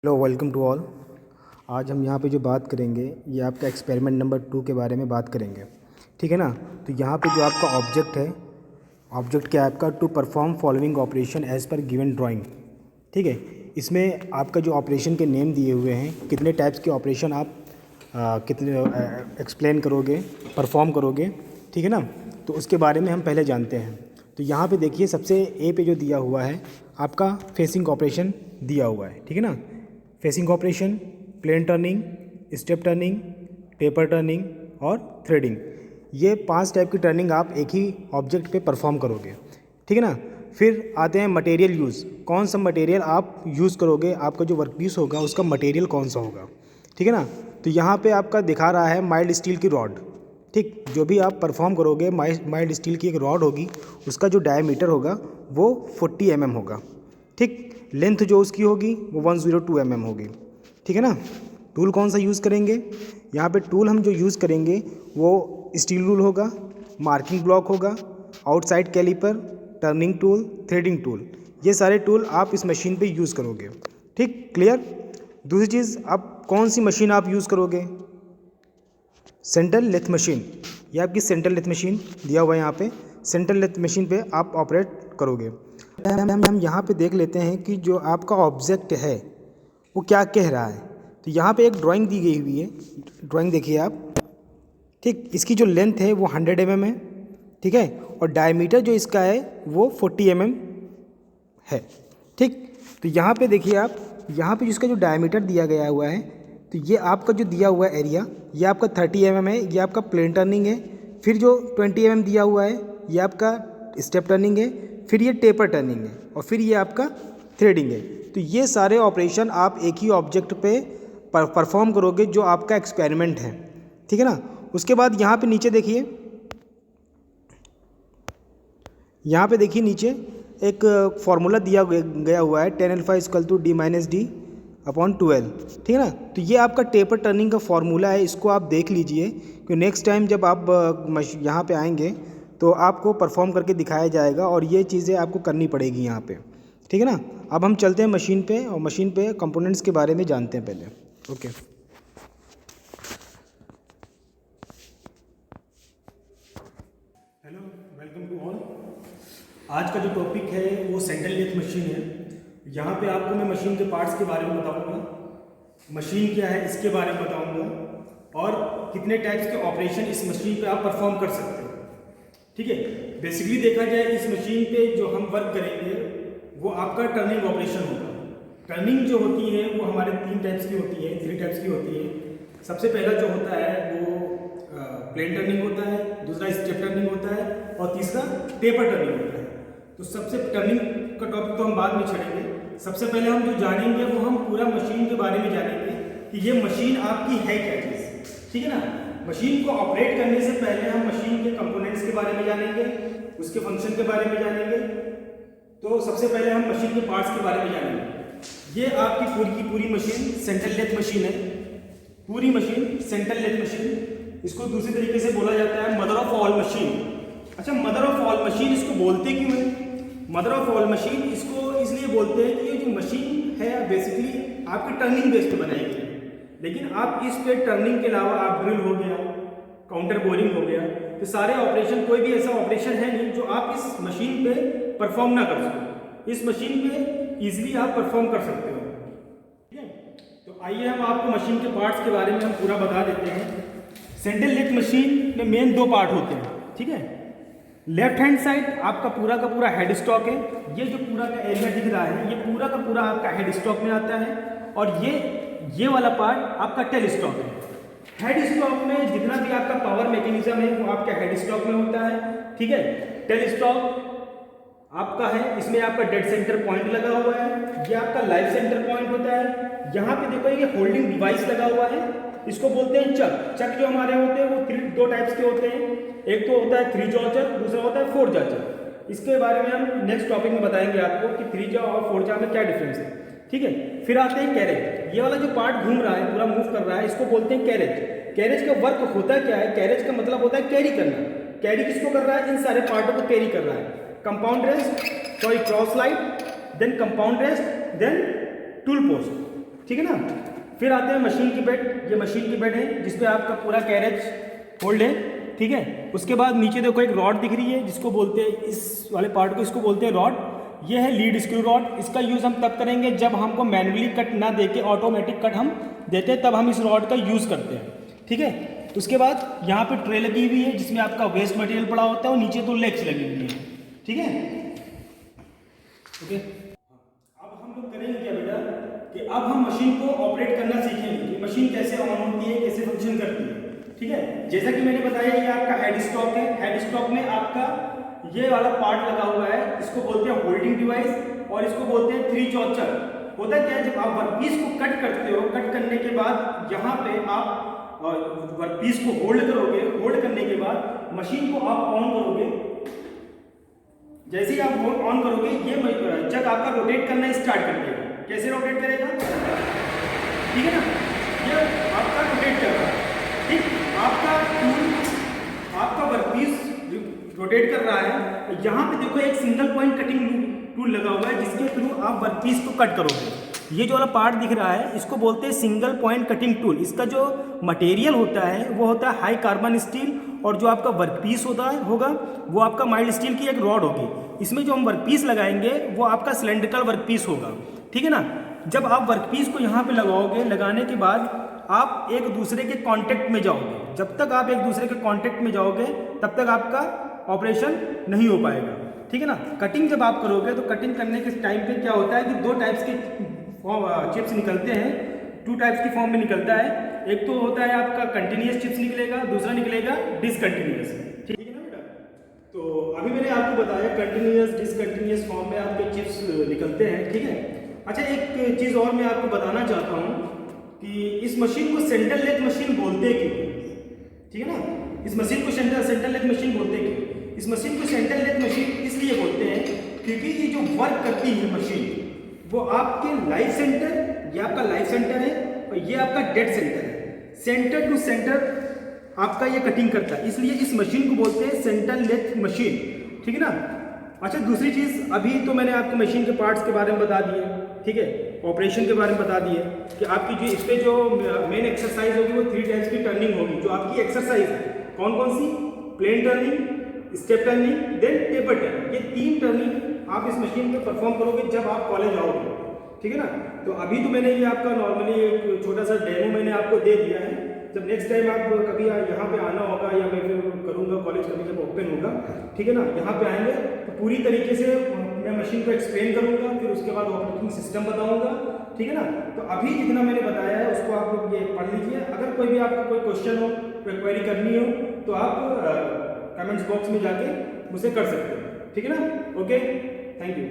Hello, welcome to all. आज हम यहाँ पे जो बात करेंगे ये आपका एक्सपेरिमेंट नंबर 2 के बारे में बात करेंगे। ठीक है ना। तो यहाँ पे जो आपका ऑब्जेक्ट है, ऑब्जेक्ट क्या है आपका, to perform following operation as per given drawing. ठीक है। इसमें आपका जो ऑपरेशन के नेम दिए हुए हैं, कितने टाइप्स के ऑपरेशन आप कितने एक्सप्लेन करोगे, परफॉर्म करोगे। ठीक है ना। तो उसके बारे में हम पहले जानते हैं। तो यहाँ पे देखिए, सबसे ए पे जो दिया हुआ है आपका फेसिंग ऑपरेशन दिया हुआ है। ठीक है ना। Facing operation, plain turning, step turning, taper turning और थ्रेडिंग, ये 5 टाइप की टर्निंग आप एक ही ऑब्जेक्ट पे परफॉर्म करोगे। ठीक है ना। फिर आते हैं मटेरियल यूज़, कौन सा मटेरियल आप यूज़ करोगे, आपका जो वर्कपीस होगा उसका मटेरियल कौन सा होगा। ठीक है ना। तो यहाँ पे आपका दिखा रहा है माइल्ड स्टील की रॉड। ठीक, जो भी आप परफॉर्म करोगे, माइल्ड स्टील की एक रॉड होगी, उसका जो डायमीटर होगा वो 40 mm होगा। ठीक, लेंथ जो उसकी होगी वो 102 mm होगी। ठीक है ना। टूल कौन सा यूज़ करेंगे, यहाँ पे टूल हम जो यूज़ करेंगे वो स्टील रूल होगा, मार्किंग ब्लॉक होगा, outside calliper, turning tool, threading tool, ये सारे टूल आप इस मशीन पे यूज़ करोगे। ठीक, क्लियर। दूसरी चीज़, आप कौन सी मशीन आप यूज़ करोगे, सेंट्रल लेथ मशीन। ये आपकी सेंट्रल लेथ मशीन दिया हुआ है, यहाँ पे सेंट्रल लेथ मशीन पे आप ऑपरेट करोगे। हम यहाँ पे देख लेते हैं कि जो आपका ऑब्जेक्ट है वो क्या कह रहा है। तो यहाँ पे एक ड्राइंग दी गई हुई है, ड्राइंग देखिए आप। ठीक, इसकी जो लेंथ है वो 100 mm है। ठीक है, और डायमीटर जो इसका है वो 40 mm है। ठीक, तो यहाँ पे देखिए आप, यहाँ पे जिसका जो डायमीटर दिया गया हुआ है, तो ये आपका जो दिया हुआ है एरिया, ये आपका 30 mm है, ये आपका प्लेन टर्निंग है। फिर जो 20 mm दिया हुआ है ये आपका स्टेप टर्निंग है, फिर ये टेपर टर्निंग है, और फिर ये आपका थ्रेडिंग है। तो ये सारे ऑपरेशन आप एक ही ऑब्जेक्ट पे परफॉर्म करोगे जो आपका एक्सपेरिमेंट है। ठीक है ना। उसके बाद यहाँ पे नीचे देखिए, यहाँ पे देखिए नीचे एक फॉर्मूला दिया गया हुआ है, 10 alpha equal to d minus D upon 12। ठीक है ना। तो ये आपका टेपर टर्निंग का फॉर्मूला है, इसको आप देख लीजिए कि नेक्स्ट टाइम जब आप यहाँ पे आएंगे तो आपको परफॉर्म करके दिखाया जाएगा, और ये चीज़ें आपको करनी पड़ेगी यहाँ पे। ठीक है ना। अब हम चलते हैं मशीन पे, और मशीन पे कंपोनेंट्स के बारे में जानते हैं पहले। Okay, hello, welcome to all. आज का जो टॉपिक है वो सेंट्रल लेथ मशीन है। यहाँ पे आपको मैं मशीन के पार्ट्स के बारे में बताऊंगा, मशीन क्या है इसके बारे में बताऊंगा, और कितने टाइप्स के ऑपरेशन इस मशीन पे आप परफॉर्म कर सकते हो। ठीक है। बेसिकली देखा जाए, इस मशीन पे जो हम वर्क करेंगे वो आपका टर्निंग ऑपरेशन होगा। टर्निंग जो होती है वो हमारे 3 टाइप्स की होती है, 3 टाइप्स की होती है। सबसे पहला जो होता है वो प्लेन टर्निंग होता है, दूसरा स्टेप टर्निंग होता है, और तीसरा टेपर टर्निंग होता है। तो सबसे टर्निंग का टॉपिक तो हम बाद में छेड़ेंगे। सबसे पहले हम जो जानेंगे वो हम पूरा मशीन के बारे में जानेंगे कि ये मशीन आपकी है क्या चीज़। ठीक है ना। मशीन को ऑपरेट करने से पहले हम मशीन के कंपोनेंट्स के बारे में जानेंगे, उसके फंक्शन के बारे में जानेंगे। तो सबसे पहले हम मशीन के पार्ट्स के बारे में जानेंगे। ये आपकी पूरी की पूरी मशीन सेंट्रल लेथ मशीन है, पूरी मशीन सेंट्रल लेथ मशीन। इसको दूसरी तरीके से बोला जाता है मदर ऑफ ऑल मशीन। अच्छा, मदर ऑफ ऑल मशीन इसको बोलते क्यों है मदर ऑफ ऑल मशीन? इसको इसलिए बोलते हैं कि ये जो मशीन है बेसिकली आपकी टर्निंग बेस पे बनाई गई है, लेकिन आप इस पे टर्निंग के अलावा आप ड्रिल हो गया, काउंटर बोरिंग हो गया, तो सारे ऑपरेशन, कोई भी ऐसा ऑपरेशन है नहीं जो आप इस मशीन पे परफॉर्म ना कर सको। इस मशीन पे इजीली आप परफॉर्म कर सकते हो। ठीक है। तो आइए हम आपको मशीन के पार्ट्स के बारे में हम पूरा बता देते हैं। सेंट्रल लेथ मशीन में मेन 2 पार्ट होते हैं। ठीक है। लेफ्ट हैंड साइड आपका पूरा का पूरा हेड स्टॉक है। ये जो पूरा का एरिया दिख रहा है ये पूरा का पूरा आपका हेड स्टॉक में आता है, और ये वाला पार्ट आपका टेल स्टॉक है। हेड स्टॉक में जितना भी आपका पावर मैकेनिज्म है वो आपका हेड स्टॉक में होता है। ठीक है। टेल स्टॉक आपका है, इसमें आपका डेड सेंटर पॉइंट लगा हुआ है, ये आपका लाइव सेंटर पॉइंट होता है। यहाँ पे देखो ये होल्डिंग डिवाइस लगा हुआ है, इसको बोलते हैं चक। चक जो हमारे होते हैं वो 2 टाइप्स के होते हैं, एक तो होता है 3 जॉ चक, दूसरा होता है 4 जॉ चक। इसके बारे में हम नेक्स्ट टॉपिक में बताएंगे आपको कि 3 जॉ और 4 जॉ में क्या डिफरेंस है। ठीक है। फिर आते हैं कैरेज। ये वाला जो पार्ट घूम रहा है, पूरा मूव कर रहा है, इसको बोलते हैं कैरेज। कैरेज का वर्क होता क्या है? कैरेज का मतलब होता है कैरी करना। कैरी किसको कर रहा है? इन सारे पार्टों को कैरी कर रहा है। Compound rest, sorry cross slide, then compound rest, then tool post. ठीक है ना। फिर आते हैं मशीन की बेड। ये मशीन की बेड है जिसपे आपका पूरा कैरेज होल्ड है, ठीक है। उसके बाद नीचे देखो एक रॉड दिख रही है जिसको बोलते हैं, इस वाले पार्ट को इसको बोलते हैं रॉड। ये है लीड स्क्रू रॉड। इसका यूज़ हम तब करेंगे जब हमको मैनुअली कट ना देके ऑटोमेटिक कट हम देते हैं, तब हम इस रॉड का यूज़ करते हैं, ठीक है। उसके बाद यहाँ पे ट्रे लगी हुई है जिसमें आपका वेस्ट मटेरियल पड़ा होता है और नीचे 2 लेग्स लगी हुई है, ठीक है, ओके। अब हम लोग करेंगे क्या बेटा कि अब हम मशीन को ऑपरेट करना सीखेंगे कि मशीन कैसे ऑन होती है, कैसे फंक्शन करती है, ठीक है। जैसा कि मैंने बताया ये आपका हेड स्टॉक है। हेड स्टॉक में आपका ये वाला पार्ट लगा हुआ है, इसको बोलते हैं होल्डिंग डिवाइस और इसको बोलते हैं 3 चौचर। होता क्या है, जब आप वर्कपीस को कट करते हो, कट करने के बाद यहाँ पे आप वर्कपीस को होल्ड करोगे। होल्ड करने के बाद मशीन को आप ऑन करोगे। जैसे ही आप ऑन करोगे ये जब आपका रोटेट करना स्टार्ट कर देगा। कैसे रोटेट करेगा, ठीक है ना, ये आपका रोटेट कर रहा है, ठीक। आपका टूल, आपका वर्कपीस रोटेट कर रहा है। यहाँ पे देखो एक सिंगल पॉइंट कटिंग टूल लगा हुआ है जिसके थ्रू आप वर्कपीस को कट करोगे। ये जो वाला पार्ट दिख रहा है इसको बोलते हैं सिंगल पॉइंट कटिंग टूल। इसका जो मटेरियल होता है वो होता है हाई कार्बन स्टील और जो आपका वर्कपीस होगा वो आपका माइल्ड स्टील की एक रॉड होगी। इसमें जो हम वर्कपीस लगाएंगे वो आपका सिलेंड्रिकल वर्कपीस होगा, ठीक है ना। जब आप वर्कपीस को यहाँ पे लगाओगे, लगाने के बाद आप एक दूसरे के कांटेक्ट में जाओगे। जब तक आप एक दूसरे के कांटेक्ट में जाओगे तब तक आपका ऑपरेशन नहीं हो पाएगा, ठीक है ना। कटिंग जब आप करोगे तो कटिंग करने के टाइम पे क्या होता है कि 2 टाइप्स के चिप्स निकलते हैं, 2 टाइप्स की फॉर्म में निकलता है। एक तो होता है आपका कंटिन्यूस चिप्स निकलेगा, दूसरा निकलेगा डिसकंटिन्यूस, ठीक है ना बेटा। तो अभी मैंने आपको बताया कंटिन्यूस डिसकंटिन्यूस फॉर्म में आपके चिप्स निकलते हैं, ठीक है। अच्छा, एक चीज़ और मैं आपको बताना चाहता हूँ कि इस मशीन को सेंटर लेथ मशीन बोलते क्यों, ठीक है ना। इस मशीन को सेंटर लेथ मशीन बोलते क्यों। इस मशीन को सेंटर लेथ मशीन इसलिए बोलते हैं क्योंकि ये जो वर्क करती है मशीन वो आपके लाइफ सेंटर, ये आपका लाइफ सेंटर है और ये आपका डेड सेंटर है। सेंटर टू सेंटर आपका ये कटिंग करता है, इसलिए इस मशीन को बोलते हैं सेंटर लेथ मशीन, ठीक है ना। अच्छा, दूसरी चीज़, अभी तो मैंने आपको मशीन के पार्ट्स के बारे में बता दिए, ठीक है, ऑपरेशन के बारे में बता दिए कि आपकी जो इस पर जो मेन एक्सरसाइज होगी वो 3 टाइप्स की टर्निंग होगी। जो आपकी एक्सरसाइज है कौन कौन सी, plain turning, step turning, then taper turning. ये 3 टर्निंग आप इस मशीन पे परफॉर्म करोगे जब आप कॉलेज आओगे, ठीक है ना। तो अभी तो मैंने ये आपका नॉर्मली एक छोटा सा डेमो मैंने आपको दे दिया है। जब नेक्स्ट टाइम आप कभी यहाँ पे आना होगा या मैं फिर करूँगा कॉलेज कभी जब ओपन होगा, ठीक है ना, यहाँ पे आएंगे तो पूरी तरीके से मैं मशीन को एक्सप्लेन करूँगा, फिर उसके बाद ऑपरेटिंग सिस्टम बताऊँगा, ठीक है ना। तो अभी जितना मैंने बताया है उसको आप लोग ये पढ़ लीजिए। अगर कोई भी आपको कोई क्वेश्चन हो, कोई क्वेरी करनी हो तो आप कमेंट्स बॉक्स में जाके मुझसे कर सकते हो, ठीक है ना। Okay, thank you.